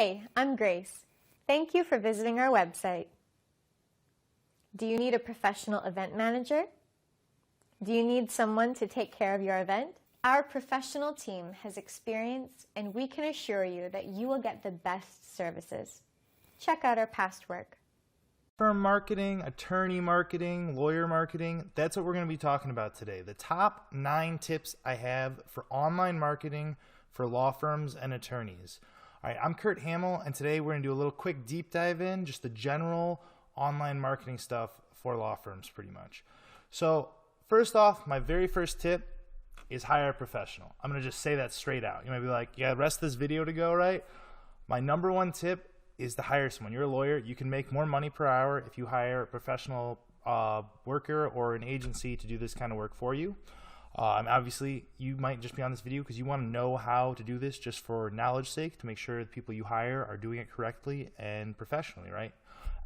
Hey, I'm Grace. Thank you for visiting our website. Do you need a professional event manager? Do you need someone to take care of your event? Our professional team has experience, and we can assure you that you will get the best services. Check out our past work. Firm marketing, attorney marketing, lawyer marketing, that's what we're going to be talking about today. The top 9 tips I have for online marketing for law firms and attorneys. All right, I'm Kurt Hamill, and today we're going to do a little quick deep dive in just the general online marketing stuff for law firms pretty much. So first off, my very first tip is hire a professional. I'm going to just say that straight out. You might be like, yeah, the rest of this video to go, right? My number one tip is to hire someone. You're a lawyer. You can make more money per hour if you hire a professional worker or an agency to do this kind of work for you. And obviously, you might just be on this video because you want to know how to do this just for knowledge sake, to make sure the people you hire are doing it correctly and professionally, right?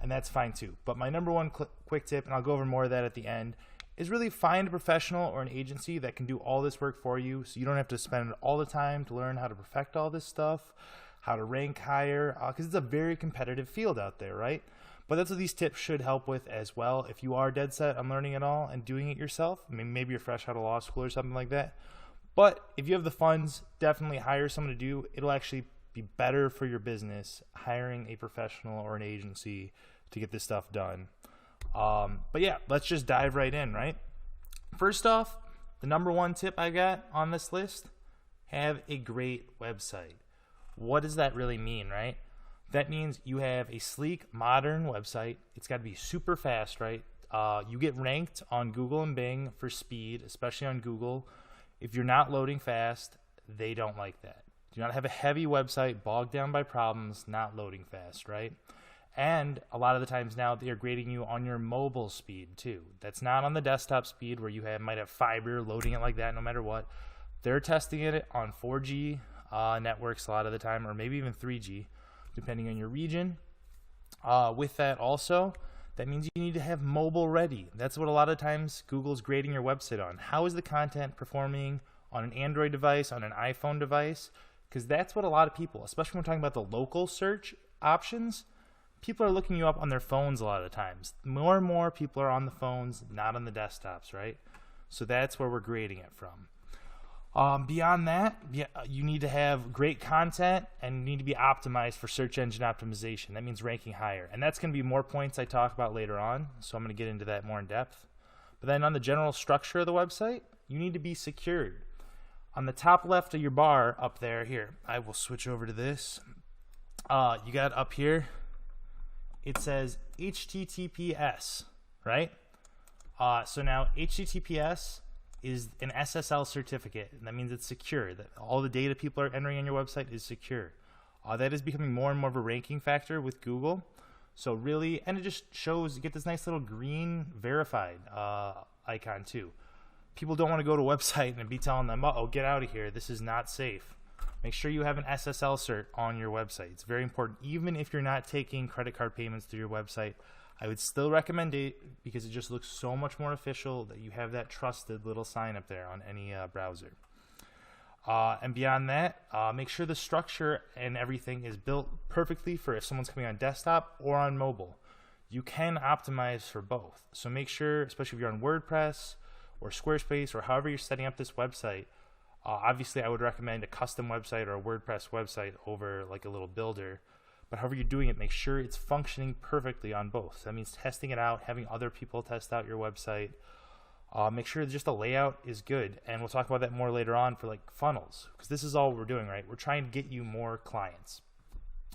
And that's fine too. But my number one quick tip, and I'll go over more of that at the end, is really find a professional or an agency that can do all this work for you, so you don't have to spend all the time to learn how to perfect all this stuff, how to rank higher, because it's a very competitive field out there, right? But that's what these tips should help with as well. If you are dead set on learning it all and doing it yourself, I mean, maybe you're fresh out of law school or something like that. But if you have the funds, definitely hire someone to do. It'll actually be better for your business hiring a professional or an agency to get this stuff done. But yeah, let's just dive right in, right? First off, the number one tip I got on this list, have a great website. What does that really mean, right? That means you have a sleek, modern website. It's got to be super fast, right? You get ranked on Google and Bing for speed, especially on Google. If you're not loading fast, they don't like that. Do not have a heavy website bogged down by problems, not loading fast, right? And a lot of the times now they are grading you on your mobile speed too. That's not on the desktop speed where you might have fiber loading it like that no matter what. They're testing it on 4G networks a lot of the time, or maybe even 3G, depending on your region. With that also, that means you need to have mobile ready. That's what a lot of times Google's grading your website on. How is the content performing on an Android device, on an iPhone device? Because that's what a lot of people, especially when we're talking about the local search options, people are looking you up on their phones a lot of the times. More and more people are on the phones, not on the desktops, right? So that's where we're grading it from. Beyond that, you need to have great content and you need to be optimized for search engine optimization. That means ranking higher. And that's going to be more points I talk about later on, so I'm going to get into that more in depth. But then on the general structure of the website, you need to be secured. On the top left of your bar up there, here, I will switch over to this. You got up here, it says HTTPS, right? So now HTTPS is an SSL certificate, and that means it's secure, that all the data people are entering on your website is secure. That is becoming more and more of a ranking factor with Google. So really, and it just shows, you get this nice little green verified icon too. People don't want to go to a website and be telling them, oh, get out of here, this is not safe. Make sure you have an SSL cert on your website. It's very important. Even if you're not taking credit card payments through your website, I would still recommend it because it just looks so much more official that you have that trusted little sign up there on any browser. And beyond that, make sure the structure and everything is built perfectly for if someone's coming on desktop or on mobile. You can optimize for both. So make sure, especially if you're on WordPress or Squarespace or however you're setting up this website, obviously I would recommend a custom website or a WordPress website over like a little builder. But however you're doing it, make sure it's functioning perfectly on both. So that means testing it out, having other people test out your website. Make sure just the layout is good. And we'll talk about that more later on for like funnels, because this is all we're doing, right? We're trying to get you more clients.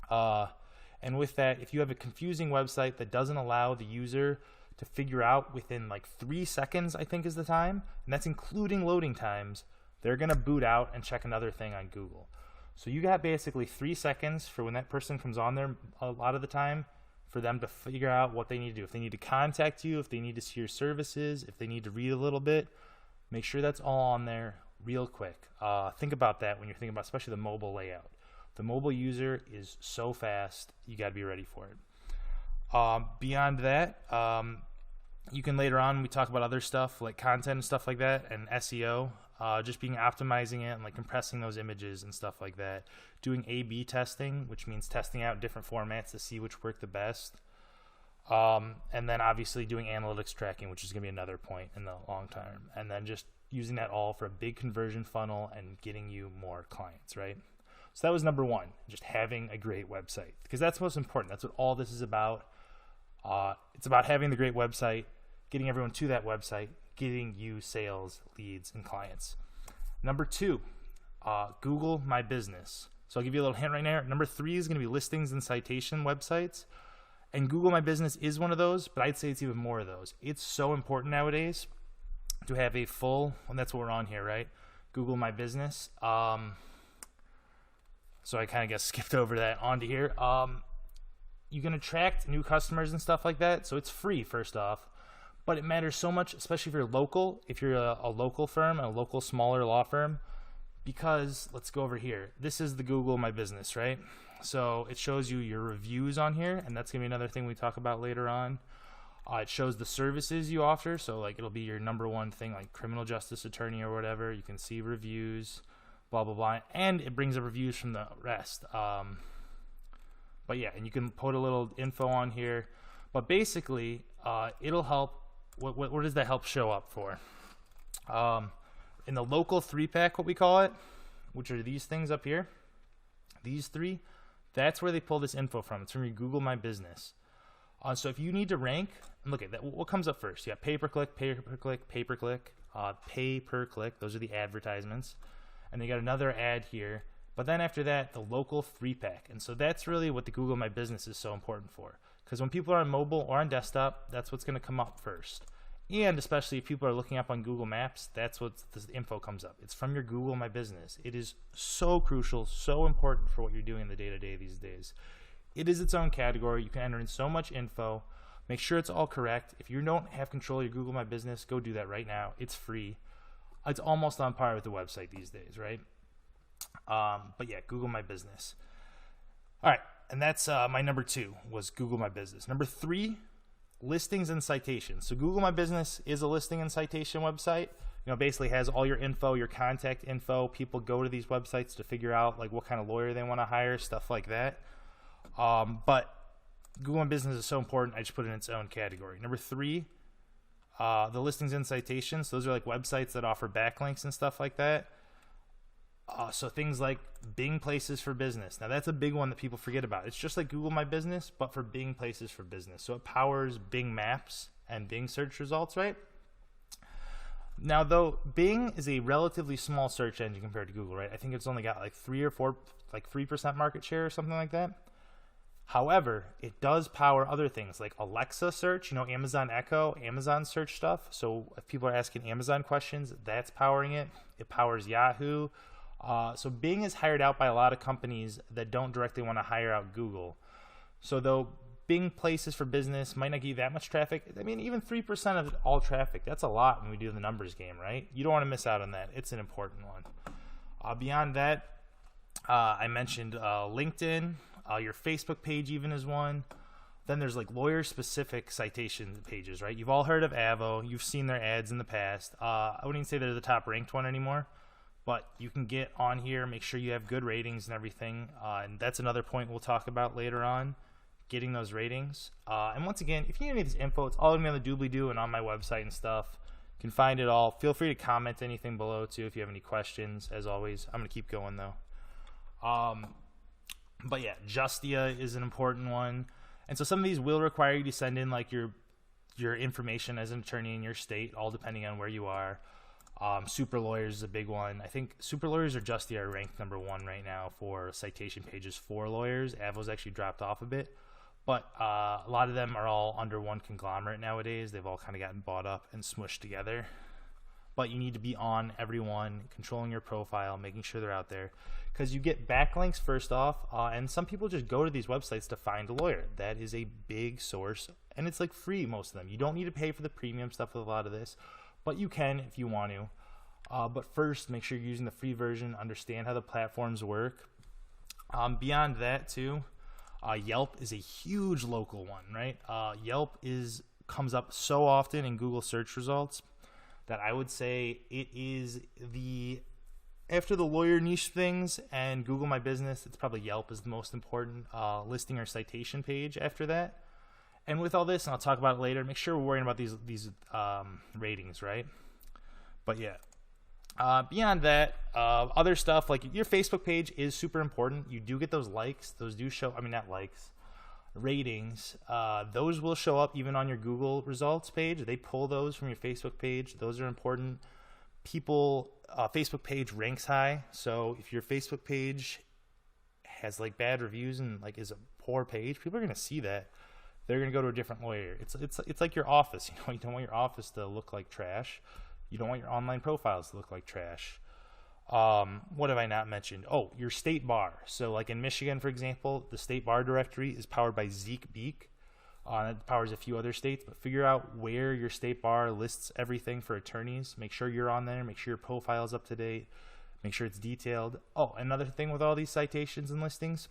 And with that, if you have a confusing website that doesn't allow the user to figure out within like 3 seconds, I think is the time, and that's including loading times, they're going to boot out and check another thing on Google. So you got basically 3 seconds for when that person comes on there a lot of the time for them to figure out what they need to do. If they need to contact you, if they need to see your services, if they need to read a little bit, make sure that's all on there real quick. Think about that when you're thinking about especially the mobile layout. The mobile user is so fast, you got to be ready for it. Beyond that, you can later on, we talk about other stuff like content and stuff like that and SEO. just being optimizing it and like compressing those images and stuff like that. Doing A/B testing, which means testing out different formats to see which work the best. And then obviously doing analytics tracking, which is going to be another point in the long term. And then just using that all for a big conversion funnel and getting you more clients, right? So that was number one, just having a great website, because that's most important. That's what all this is about. It's about having the great website, getting everyone to that website, getting you sales, leads, and clients. Number two, Google My Business. So I'll give you a little hint right now. Number three is going to be listings and citation websites. And Google My Business is one of those, but I'd say it's even more of those. It's so important nowadays to have a full, and that's what we're on here, right? Google My Business. So I kind of skipped over that onto here. You can attract new customers and stuff like that. So it's free, first off, but it matters so much, especially if you're local, if you're a local firm, a local smaller law firm, because let's go over here. This is the Google My Business, right? So it shows you your reviews on here, and that's going to be another thing we talk about later on. It shows the services you offer, so like it'll be your number one thing, like criminal justice attorney or whatever. You can see reviews, blah, blah, blah, and it brings up reviews from the rest. But yeah, and you can put a little info on here. But basically, it'll help. What does that help show up for? In the local 3-pack, what we call it, which are these things up here, these three, that's where they pull this info from. It's from your Google My Business. So if you need to rank, and look at that, what comes up first? You got pay-per-click, pay-per-click, pay-per-click, pay-per-click. Those are the advertisements. And they got another ad here. But then after that, the local 3-pack. And so that's really what the Google My Business is so important for. Because when people are on mobile or on desktop, that's what's going to come up first. And especially if people are looking up on Google Maps, that's what the info comes up. It's from your Google My Business. It is so crucial, so important for what you're doing in the day-to-day these days. It is its own category. You can enter in so much info. Make sure it's all correct. If you don't have control of your Google My Business, go do that right now. It's free. It's almost on par with the website these days, right? But yeah, Google My Business. All right, and that's my number two was Google My Business. Number three, listings and citations. So Google My Business is a listing and citation website. Basically has all your info, your contact info. People go to these websites to figure out like what kind of lawyer they want to hire, stuff like that. But Google My Business is so important, I just put it in its own category. Number three, the listings and citations. Those are like websites that offer backlinks and stuff like that. So things like Bing Places for Business. Now that's a big one that people forget about. It's just like Google My Business, but for Bing Places for Business. So it powers Bing Maps and Bing search results, right? Now though, Bing is a relatively small search engine compared to Google, right? I think it's only got like 3% market share or something like that. However, it does power other things like Alexa search, Amazon Echo, Amazon search stuff. So if people are asking Amazon questions, that's powering it. It powers Yahoo. So Bing is hired out by a lot of companies that don't directly want to hire out Google. So though Bing Places for Business might not give you that much traffic, I mean, even 3% of all traffic, that's a lot when we do the numbers game, right? You don't want to miss out on that. It's an important one. Beyond that, I mentioned LinkedIn. Your Facebook page even is one. Then there's like lawyer-specific citation pages, right? You've all heard of Avvo. You've seen their ads in the past. I wouldn't even say they're the top-ranked one anymore. But you can get on here, make sure you have good ratings and everything. And that's another point we'll talk about later on, getting those ratings. And once again, if you need any of this info, it's all going to be on the doobly-doo and on my website and stuff. You can find it all. Feel free to comment anything below, too, if you have any questions. As always, I'm going to keep going, though. But yeah, Justia is an important one. And so some of these will require you to send in like your information as an attorney in your state, all depending on where you are. Super Lawyers is a big one. I think Super Lawyers or Justia are ranked number one right now for citation pages for lawyers. Avvo's actually dropped off a bit. But a lot of them are all under one conglomerate nowadays. They've all kind of gotten bought up and smushed together. But you need to be on everyone, controlling your profile, making sure they're out there. Because you get backlinks first off, and some people just go to these websites to find a lawyer. That is a big source, and it's like free, most of them. You don't need to pay for the premium stuff with a lot of this, but you can if you want to. But first, make sure you're using the free version, understand how the platforms work. Beyond that, too, Yelp is a huge local one, right? Yelp comes up so often in Google search results. that I would say it is after the lawyer niche things and Google My Business, it's probably Yelp is the most important listing or citation page after that. And with all this, and I'll talk about it later, make sure we're worrying about these ratings, right? But yeah. Beyond that, other stuff like your Facebook page is super important. You do get those likes. Those do show, not likes, ratings. Those will show up even on your Google results page. They pull those from your Facebook page. Those are important. Facebook page ranks high. So if your Facebook page has like bad reviews and like is a poor page, people are going to see that. They're going to go to a different lawyer. It's like your office. You don't want your office to look like trash. You don't want your online profiles to look like trash. What have I not mentioned? Oh, your state bar. So like in Michigan, for example, the state bar directory is powered by ZeekBeak. It powers a few other states, but figure out where your state bar lists everything for attorneys. Make sure you're on there. Make sure your profile is up to date. Make sure it's detailed. Oh, another thing with all these citations and listings,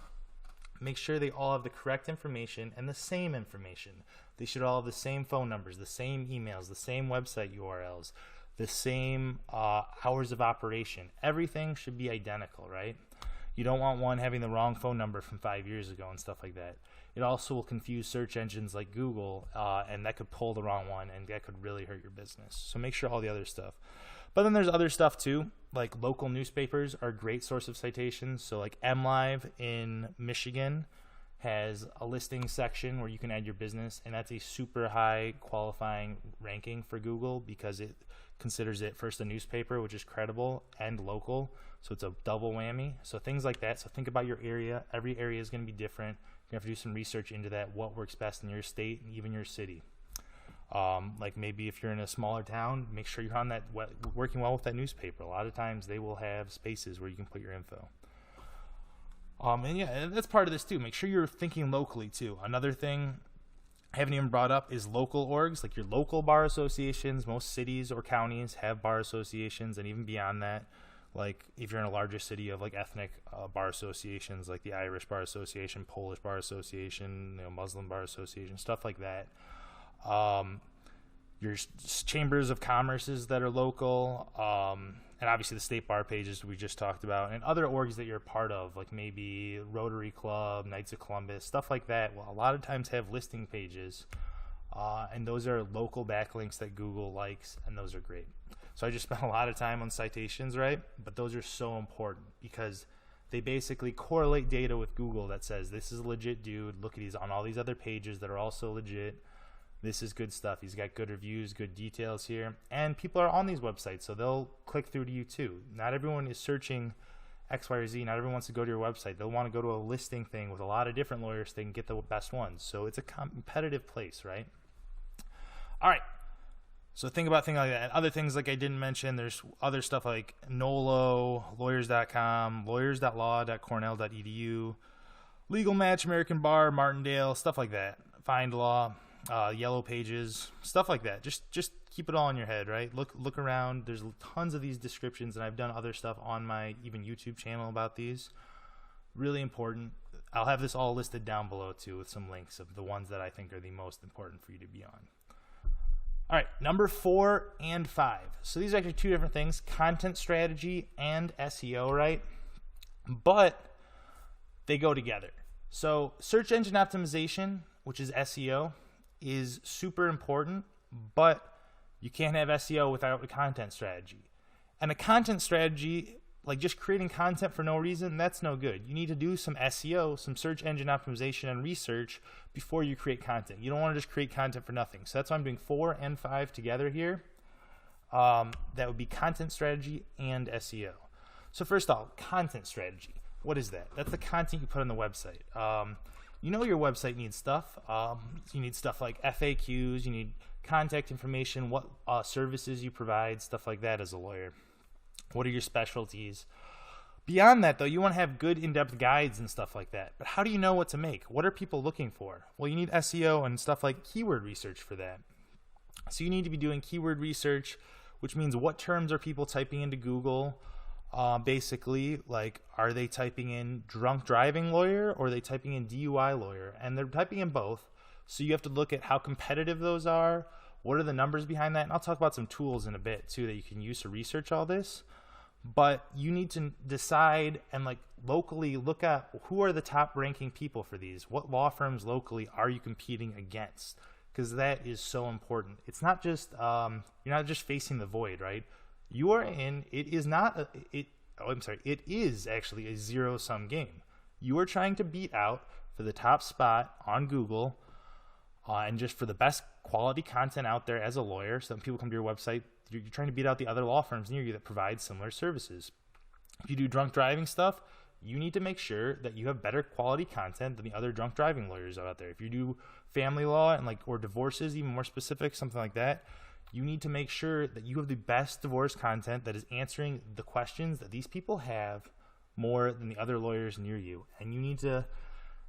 make sure they all have the correct information and the same information. They should all have the same phone numbers, the same emails, the same website URLs, the same hours of operation. Everything should be identical, right? You don't want one having the wrong phone number from 5 years ago and stuff like that. It also will confuse search engines like Google, and that could pull the wrong one, and that could really hurt your business. So make sure all the other stuff. But then there's other stuff too, like local newspapers are a great source of citations. So like MLive in Michigan has a listing section where you can add your business, and that's a super high qualifying ranking for Google because it considers it first a newspaper, which is credible, and local. So it's a double whammy. So things like that. So think about your area. Every area is going to be different. You have to do some research into that, what works best in your state and even your city. Like maybe if you're in a smaller town, make sure you're on that, working well with that newspaper. A lot of times they will have spaces where you can put your info. And yeah, that's part of this too. Make sure you're thinking locally too. Another thing I haven't even brought up is local orgs, like your local bar associations. Most cities or counties have bar associations, and even beyond that, like if you're in a larger city, you have like ethnic bar associations, like the Irish Bar Association, Polish Bar Association, Muslim Bar Association, stuff like that. Your chambers of commerces that are local, and obviously the state bar pages we just talked about, and other orgs that you're a part of, like maybe Rotary Club, Knights of Columbus, stuff like that. Well, a lot of times have listing pages, and those are local backlinks that Google likes, and those are great. So I just spent a lot of time on citations, right? But those are so important because they basically correlate data with Google that says this is a legit dude. Look at he's on all these other pages that are also legit. This is good stuff. He's got good reviews, good details here. And people are on these websites, so they'll click through to you too. Not everyone is searching X, Y, or Z. Not everyone wants to go to your website. They'll want to go to a listing thing with a lot of different lawyers so they can get the best ones. So it's a competitive place, right? All right. So think about things like that. Other things like I didn't mention, there's other stuff like Nolo, lawyers.com, lawyers.law.cornell.edu, Legal Match, American Bar, Martindale, stuff like that. Find Law. Yellow Pages, stuff like that. Just keep it all in your head, right? Look around. There's tons of these descriptions, and I've done other stuff on my even YouTube channel about these. Really important. I'll have this all listed down below too with some links of the ones that I think are the most important for you to be on. All right, number 4 and 5. So these are actually two different things, content strategy and SEO, right? But they go together. So search engine optimization, which is SEO, is super important, but you can't have SEO without a content strategy. And a content strategy, like just creating content for no reason, that's no good. You need to do some SEO, some search engine optimization and research before you create content. You don't want to just create content for nothing. So that's why I'm doing 4 and 5 together here. That would be content strategy and SEO. So first off, content strategy. What is that? That's the content you put on the website. You know your website needs stuff. You need stuff like FAQs. You need contact information, what services you provide, stuff like that as a lawyer. What are your specialties? Beyond that, though, you want to have good in-depth guides and stuff like that. But how do you know what to make? What are people looking for? Well, you need SEO and stuff like keyword research for that. So you need to be doing keyword research, which means what terms are people typing into Google? Basically, like, are they typing in drunk driving lawyer or are they typing in DUI lawyer? And they're typing in both. So you have to look at how competitive those are, What are the numbers behind that? And I'll talk about some tools in a bit too that you can use to research all this. But you need to decide and like locally look at who are the top ranking people for these. What law firms locally are you competing against? Because that is so important. It's not just you're not just facing the void, right? You are in. It is not. It is actually a zero-sum game. You are trying to beat out for the top spot on Google, and just for the best quality content out there as a lawyer. Some people come to your website. You're trying to beat out the other law firms near you that provide similar services. If you do drunk driving stuff, you need to make sure that you have better quality content than the other drunk driving lawyers out there. If you do family law and or divorces, even more specific, something like that, you need to make sure that you have the best divorce content that is answering the questions that these people have more than the other lawyers near you. And you need to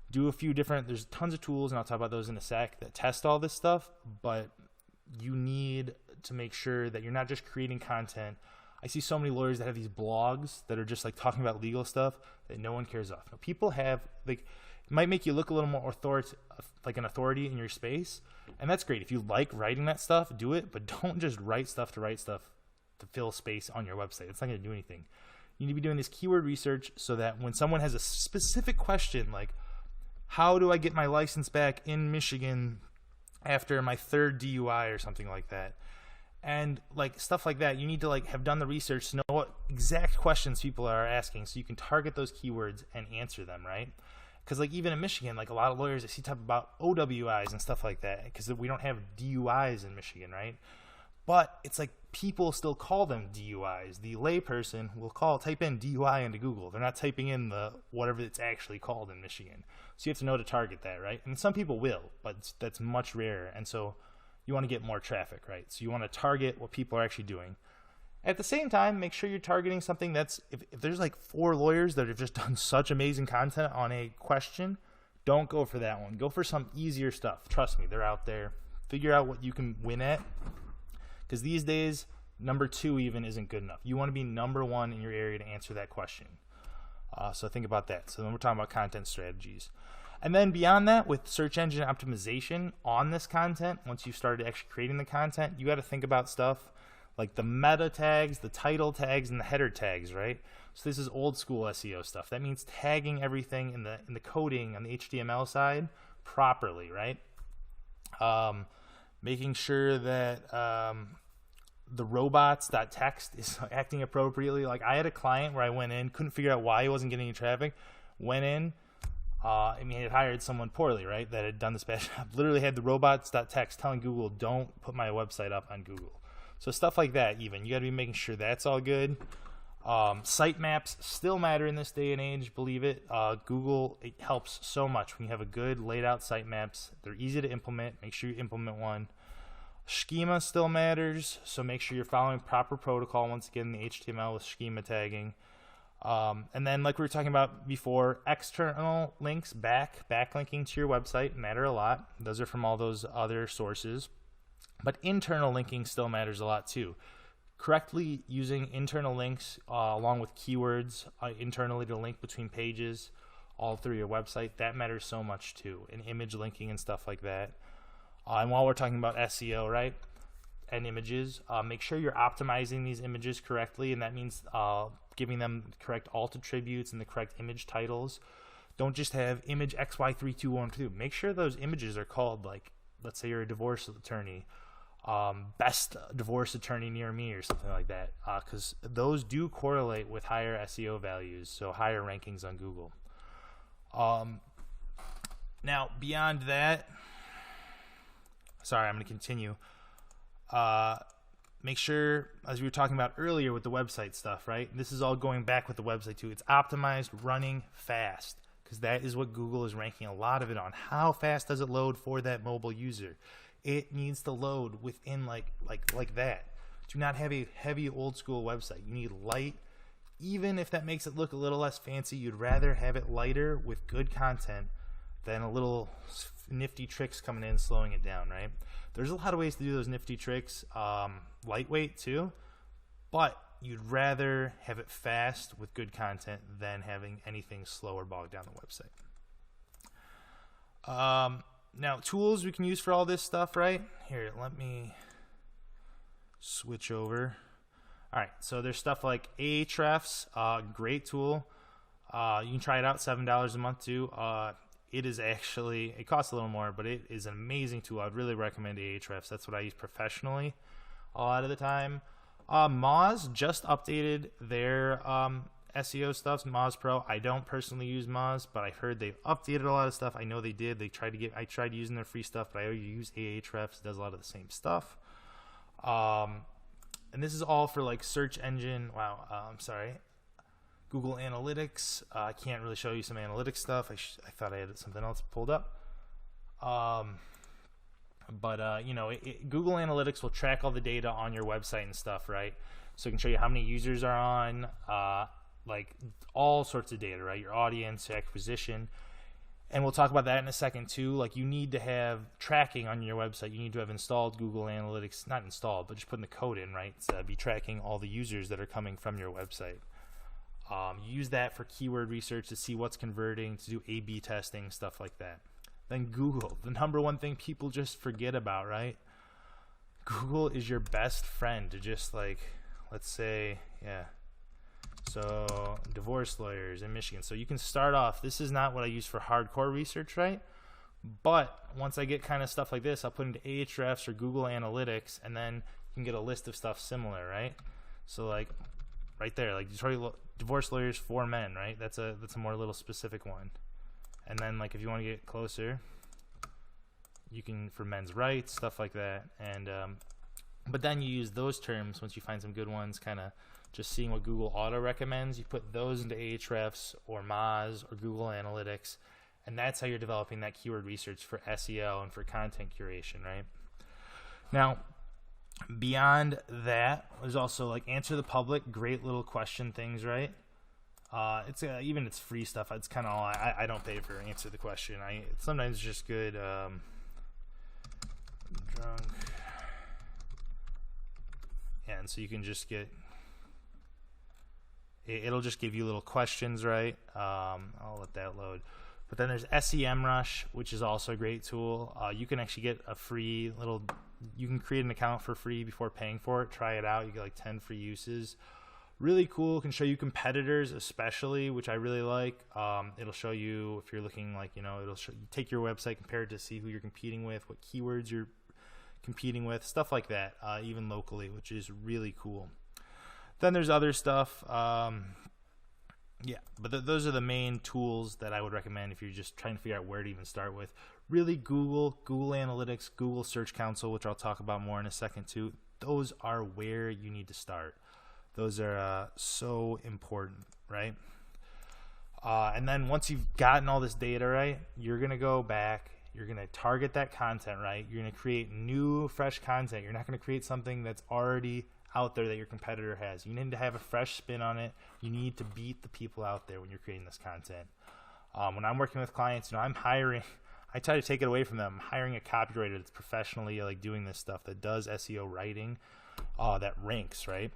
do a few different, there's tons of tools, and I'll talk about those in a sec, that test all this stuff, but you need to make sure that you're not just creating content. I see so many lawyers that have these blogs that are just like talking about legal stuff that no one cares about. People have, like, it might make you look a little more like an authority in your space, and that's great. If you like writing that stuff, do it, but don't just write stuff to fill space on your website. It's not going to do anything. You need to be doing this keyword research so that when someone has a specific question, like, how do I get my license back in Michigan after my third DUI or something like that, and like stuff like that, you need to like have done the research to know what exact questions people are asking so you can target those keywords and answer them, right? Because like even in Michigan, like a lot of lawyers, I see talk about OWIs and stuff like that because we don't have DUIs in Michigan, right? But it's like people still call them DUIs. The layperson will type in DUI into Google. They're not typing in the whatever it's actually called in Michigan. So you have to know to target that, right? And some people will, but that's much rarer. And so you want to get more traffic, right? So you want to target what people are actually doing. At the same time, make sure you're targeting something that's, if there's like 4 lawyers that have just done such amazing content on a question, don't go for that one. Go for some easier stuff. Trust me, they're out there. Figure out what you can win at. Because these days, number 2 even isn't good enough. You want to be number 1 in your area to answer that question. So think about that. So then we're talking about content strategies. And then beyond that, with search engine optimization on this content, once you've started actually creating the content, you got to think about stuff like the meta tags, the title tags, and the header tags, right? So this is old school SEO stuff. That means tagging everything in the coding on the HTML side properly, right? Making sure that the robots.txt is acting appropriately. Like I had a client where I went in, couldn't figure out why he wasn't getting any traffic, went in, he had hired someone poorly, right, that had done this bad job. Literally had the robots.txt telling Google, don't put my website up on Google. So stuff like that even. You got to be making sure that's all good. Sitemaps still matter in this day and age, believe it. Google, it helps so much when you have a good laid out sitemaps. They're easy to implement. Make sure you implement one. Schema still matters, so make sure you're following proper protocol, once again, the HTML with schema tagging. And then like we were talking about before, external links backlinking to your website matter a lot. Those are from all those other sources. But internal linking still matters a lot too. Correctly using internal links along with keywords internally to link between pages all through your website, that matters so much too. And image linking and stuff like that. And while we're talking about SEO, right, and images, make sure you're optimizing these images correctly, and that means giving them the correct alt attributes and the correct image titles. Don't just have image XY3212. Make sure those images are called, like, let's say you're a divorce attorney, best divorce attorney near me or something like that, because those do correlate with higher SEO values, so higher rankings on Google. Now, beyond that, sorry, I'm going to continue. Make sure, as we were talking about earlier with the website stuff, right? This is all going back with the website too. It's optimized, running fast, because that is what Google is ranking a lot of it on. How fast does it load for that mobile user? It needs to load within like that. Do not have a heavy old school website. You need light. Even if that makes it look a little less fancy, you'd rather have it lighter with good content than a little nifty tricks coming in slowing it down, right? There's a lot of ways to do those nifty tricks, lightweight too, but you'd rather have it fast with good content than having anything slow or bogged down the website. Now, tools we can use for all this stuff, right? Here, let me switch over. All right, so there's stuff like Ahrefs, great tool. You can try it out, $7 a month too. It is actually, it costs a little more, but it is an amazing tool. I'd really recommend Ahrefs. That's what I use professionally a lot of the time. Moz just updated their SEO stuff, Moz Pro. I don't personally use Moz, but I heard they've updated a lot of stuff. I know they did. I tried using their free stuff, but I use Ahrefs. It does a lot of the same stuff. And this is all for like search engine. Wow, I'm sorry. Google Analytics. I can't really show you some analytics stuff. I thought I had something else pulled up. You know, Google Analytics will track all the data on your website and stuff, right? So it can show you how many users are on, like all sorts of data, right? Your audience, acquisition. And we'll talk about that in a second too. Like you need to have tracking on your website. You need to have installed Google Analytics, not installed, but just putting the code in, right? So be tracking all the users that are coming from your website. Use that for keyword research to see what's converting, to do A/B testing, stuff like that. Then Google, the number one thing people just forget about, right? Google is your best friend to just like, let's say, yeah. So divorce lawyers in Michigan. So you can start off, this is not what I use for hardcore research, right? But once I get kind of stuff like this, I'll put into Ahrefs or Google Analytics, and then you can get a list of stuff similar, right? So like right there, like divorce lawyers for men, right? That's a more little specific one. And then like if you want to get closer, you can for men's rights, stuff like that. And but then you use those terms once you find some good ones, kind of just seeing what Google auto recommends. You put those into Ahrefs or Moz or Google Analytics, and that's how you're developing that keyword research for SEO and for content curation, right? Now, beyond that, there's also like Answer the Public, great little question things, right? It's even it's free stuff. It's kind of all I don't pay for Answer the Question. Sometimes it's just good. Drunk, yeah, and so you can just get. It'll just give you little questions, right? I'll let that load. But then there's SEMrush, which is also a great tool. You can actually get a free little. You can create an account for free before paying for it. Try it out. You get like 10 free uses. Really cool. Can show you competitors, especially, which I really like. It'll show you if you're looking like, you know, it'll show you take your website, compare it to see who you're competing with, what keywords you're competing with, stuff like that, even locally, which is really cool. Then there's other stuff. Yeah, but those are the main tools that I would recommend if you're just trying to figure out where to even start with. Really, Google Analytics, Google Search Console, which I'll talk about more in a second too. Those are where you need to start. Those are so important, right? And then once you've gotten all this data, right, you're going to go back. You're going to target that content, right? You're going to create new, fresh content. You're not going to create something that's already out there that your competitor has. You need to have a fresh spin on it. You need to beat the people out there when you're creating this content. When I'm working with clients, you know, I'm hiring. I try to take it away from them. I'm hiring a copywriter that's professionally like doing this stuff, that does SEO writing, that ranks, right?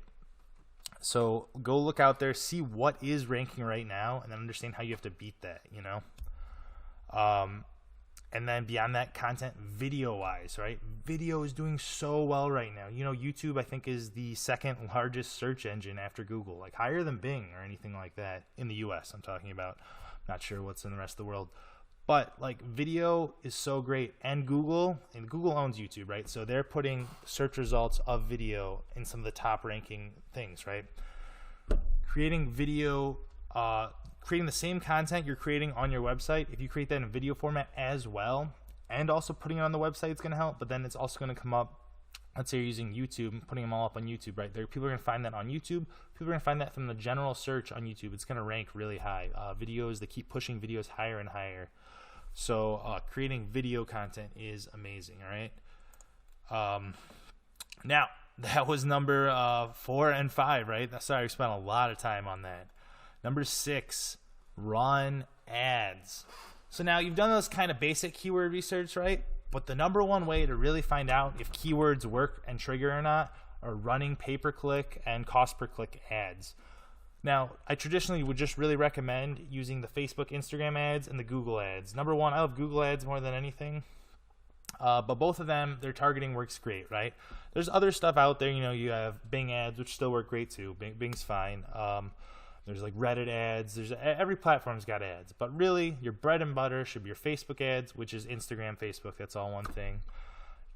So go look out there, see what is ranking right now, and then understand how you have to beat that, you know? And then beyond that, content video-wise, right? Video is doing so well right now. You know, YouTube, I think, is the second largest search engine after Google, like higher than Bing or anything like that in the US, I'm talking about. Not sure what's in the rest of the world. But like video is so great, and Google owns YouTube, right? So they're putting search results of video in some of the top ranking things, right? Creating video, creating the same content you're creating on your website, if you create that in video format as well, and also putting it on the website, it's going to help. But then it's also going to come up. Let's say you're using YouTube and putting them all up on YouTube, right? People are going to find that on YouTube. People are going to find that from the general search on YouTube. It's going to rank really high. Videos, they keep pushing videos higher and higher. So creating video content is amazing, all right? Now, that was number 4 and 5, right? Sorry, I spent a lot of time on that. Number 6, run ads. So now you've done those kind of basic keyword research, right? But the number one way to really find out if keywords work and trigger or not are running pay-per-click and cost-per-click ads. Now, I traditionally would just really recommend using the Facebook, Instagram ads, and the Google ads. Number one, I love Google ads more than anything. But both of them, their targeting works great, right? There's other stuff out there. You have Bing ads, which still work great too. Bing's fine. There's like Reddit ads. Every platform's got ads. But really, your bread and butter should be your Facebook ads, which is Instagram, Facebook. That's all one thing.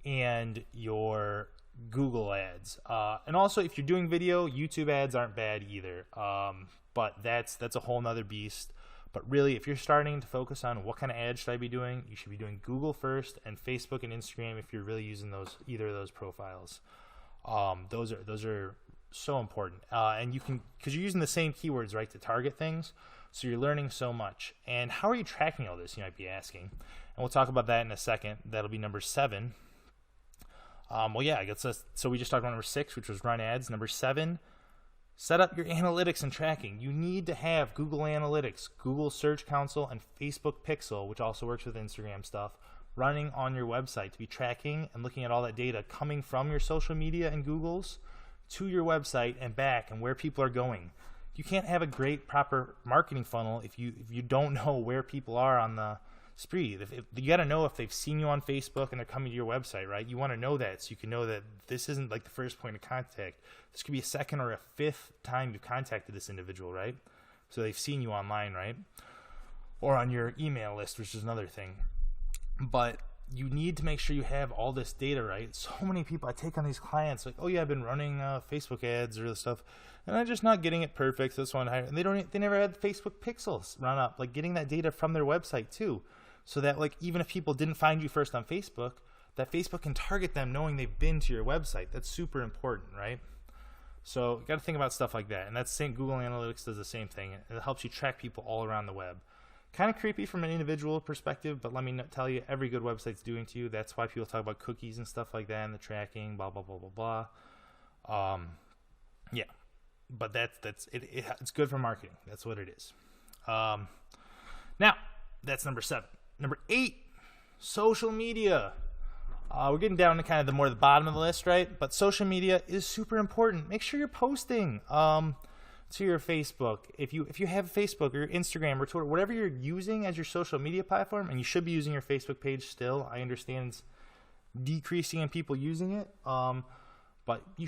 And your Google ads. And also, if you're doing video, YouTube ads aren't bad either. But that's a whole nother beast. But really, if you're starting to focus on what kind of ads should I be doing, you should be doing Google first and Facebook and Instagram if you're really using either of those profiles. Those are so important. And you can, because you're using the same keywords, right, to target things. So you're learning so much. And how are you tracking all this, you might be asking? And we'll talk about that in a second. That'll be number 7. Well, yeah, I guess so we just talked about number 6, which was run ads. Number 7, set up your analytics and tracking. You need to have Google Analytics, Google Search Console, and Facebook Pixel, which also works with Instagram stuff, running on your website to be tracking and looking at all that data coming from your social media and Google's to your website and back, and where people are going. You can't have a great, proper marketing funnel if you don't know where people are on the spree. You got to know if they've seen you on Facebook and they're coming to your website, right? You want to know that so you can know that this isn't like the first point of contact. This could be a second or a fifth time you've contacted this individual, right? So they've seen you online, right? Or on your email list, which is another thing. But you need to make sure you have all this data, right? So many people I take on these clients, like, oh yeah, I've been running Facebook ads or this stuff, and I'm just not getting it perfect. So that's one, and they never had Facebook pixels run up, like getting that data from their website too. So that like even if people didn't find you first on Facebook, that Facebook can target them knowing they've been to your website. That's super important, right? So you got to think about stuff like that. And that's Google Analytics does the same thing. It helps you track people all around the web. Kind of creepy from an individual perspective, but let me tell you, every good website's doing to you. That's why people talk about cookies and stuff like that and the tracking, blah, blah, blah, blah, blah. Yeah, but it's good for marketing. That's what it is. Now, that's number 7. Number 8, social media. We're getting down to kind of the bottom of the list, right? But social media is super important. Make sure you're posting to your Facebook. If you have Facebook or Instagram or Twitter, whatever you're using as your social media platform, and you should be using your Facebook page still. I understand it's decreasing in people using it, but you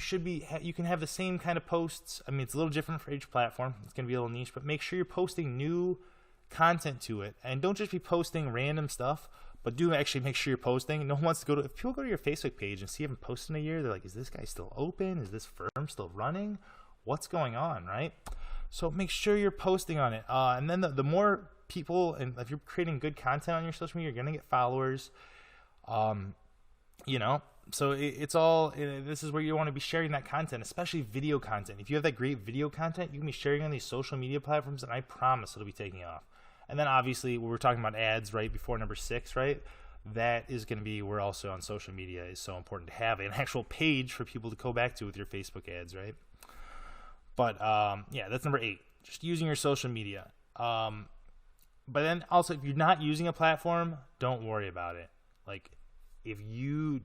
can have the same kind of posts. I mean, it's a little different for each platform. It's going to be a little niche, but make sure you're posting new content to it, and don't just be posting random stuff, but do actually make sure you're posting. No one wants to go to, if people go to your Facebook page and see you haven't posted in a year, they're like, is this guy still open? Is this firm still running? What's going on, right? So make sure you're posting on it. And then the more people, and if you're creating good content on your social media, you're going to get followers. So this is where you want to be sharing that content, especially video content. If you have that great video content, you can be sharing on these social media platforms, and I promise it'll be taking off. And then obviously we were talking about ads right before number 6, right? That is going to be where also on social media is so important to have an actual page for people to go back to with your Facebook ads, right? But yeah, that's number 8. Just using your social media. But then also, if you're not using a platform, don't worry about it. Like, if you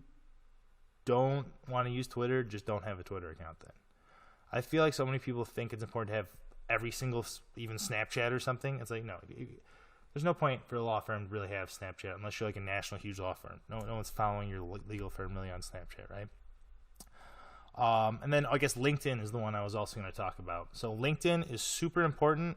don't want to use Twitter, just don't have a Twitter account then. I feel like so many people think it's important to have every single, even Snapchat or something. It's like, no, there's no point for a law firm to really have Snapchat unless you're like a national huge law firm. No one's following your legal firm really on Snapchat, right? And then I guess LinkedIn is the one I was also going to talk about. So LinkedIn is super important,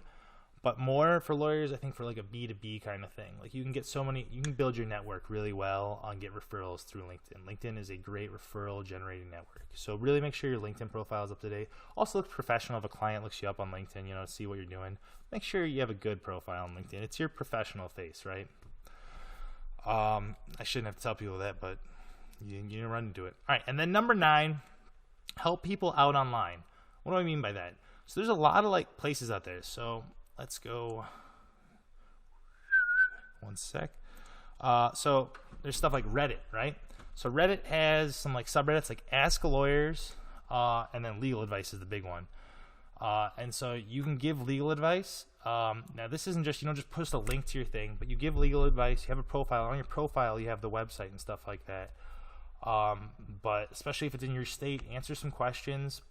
but more for lawyers, I think, for like a B2B kind of thing. Like you can build your network really well and get referrals through LinkedIn. LinkedIn is a great referral generating network. So really make sure your LinkedIn profile is up to date. Also look professional if a client looks you up on LinkedIn, to see what you're doing. Make sure you have a good profile on LinkedIn. It's your professional face, right? I shouldn't have to tell people that, but you run into it. All right, and then number 9, help people out online. What do I mean by that? So there's a lot of like places out there. So let's go. One sec. So there's stuff like Reddit, right? So Reddit has some like subreddits like Ask Lawyers, and then Legal Advice is the big one. And so you can give legal advice. Now this isn't just, you don't just post a link to your thing, but you give legal advice. You have a profile. On your profile, you have the website and stuff like that. But especially if it's in your state, answer some questions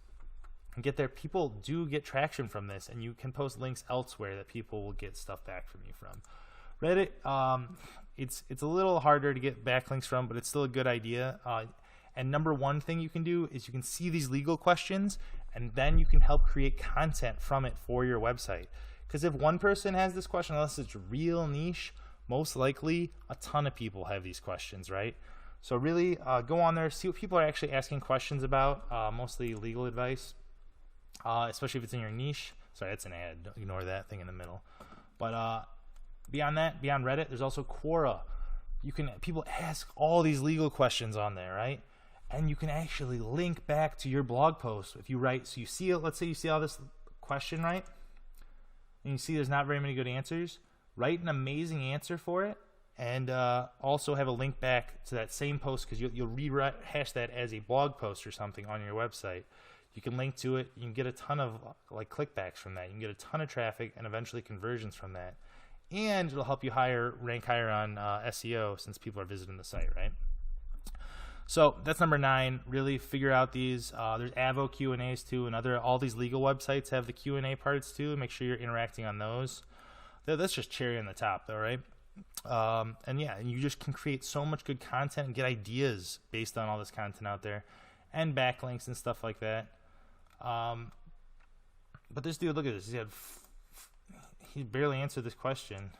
and get there. People do get traction from this, and you can post links elsewhere that people will get stuff back from you from. Reddit, It's a little harder to get backlinks from, but it's still a good idea. And number one thing you can do is you can see these legal questions, and then you can help create content from it for your website. Because if one person has this question, unless it's real niche, most likely a ton of people have these questions, right? So really go on there, see what people are actually asking questions about, mostly legal advice, especially if it's in your niche. Sorry, that's an ad. Don't ignore that thing in the middle. But beyond that, beyond Reddit, there's also Quora. People ask all these legal questions on there, right? And you can actually link back to your blog post if you write. So you see it. Let's say you see all this question, right? And you see there's not very many good answers. Write an amazing answer for it, and also have a link back to that same post, because you'll rehash that as a blog post or something on your website. You can link to it. You can get a ton of like clickbacks from that. You can get a ton of traffic and eventually conversions from that. And it'll help you rank higher on SEO, since people are visiting the site, right? So that's number 9. Really figure out these. There's Avo Q&As too, and all these legal websites have the Q&A parts too. Make sure you're interacting on those. That's just cherry on the top, though, right? And yeah, you just can create so much good content and get ideas based on all this content out there, and backlinks and stuff like that. But this dude, look at this. He barely answered this question,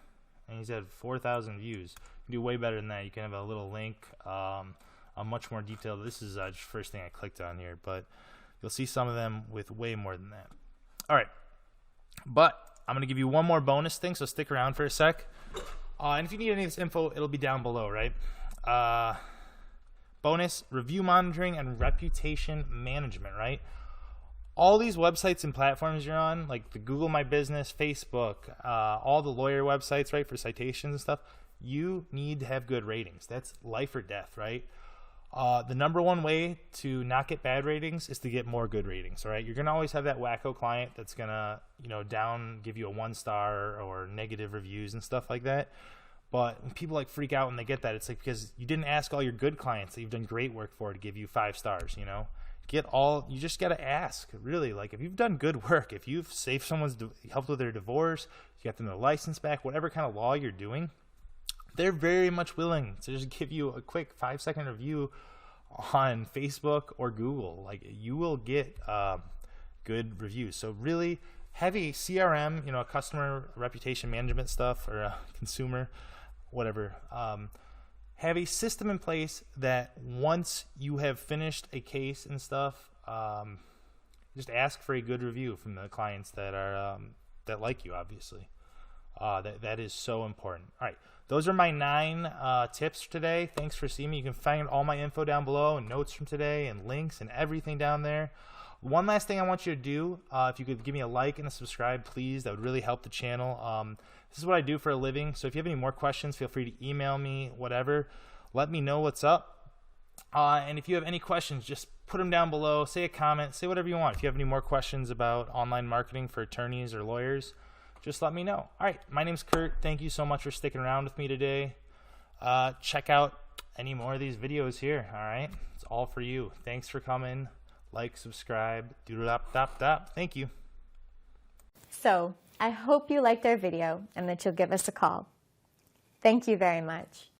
and he's had 4,000 views. You can do way better than that. You can have a little link, a much more detailed. This is just first thing I clicked on here, but you'll see some of them with way more than that. All right, but I'm going to give you one more bonus thing, so stick around for a sec. And if you need any of this info, it'll be down below, right? Bonus, review monitoring and reputation management, right? All these websites and platforms you're on, like the Google My Business, Facebook, all the lawyer websites, right, for citations and stuff, you need to have good ratings. That's life or death, right? The number one way to not get bad ratings is to get more good ratings, right? You're going to always have that wacko client that's going to, give you a 1-star or negative reviews and stuff like that. But when people freak out when they get that, it's like because you didn't ask all your good clients that you've done great work for to give you 5 stars, you just got to ask, really. Like, if you've done good work, if you've saved someone's, helped with their divorce, you got them their license back, whatever kind of law you're doing, they're very much willing to just give you a quick 5-second review on Facebook or Google. Like, you will get good reviews. So really have a CRM, a customer reputation management stuff, or a consumer, whatever. Have a system in place that once you have finished a case and stuff, just ask for a good review from the clients that are that like you, obviously. That is so important. All right, those are my 9 tips for today. Thanks for seeing me. You can find all my info down below, and notes from today, and links and everything down there. One last thing I want you to do, if you could give me a like and a subscribe, please, that would really help the channel. This is what I do for a living, so if you have any more questions, feel free to email me, whatever. Let me know what's up. And if you have any questions, just put them down below. Say a comment. Say whatever you want. If you have any more questions about online marketing for attorneys or lawyers, just let me know. All right, my name's Kurt. Thank you so much for sticking around with me today. Check out any more of these videos here, all right? It's all for you. Thanks for coming. Like, subscribe, doodle-dop-dop-dop. Thank you. So, I hope you liked our video and that you'll give us a call. Thank you very much.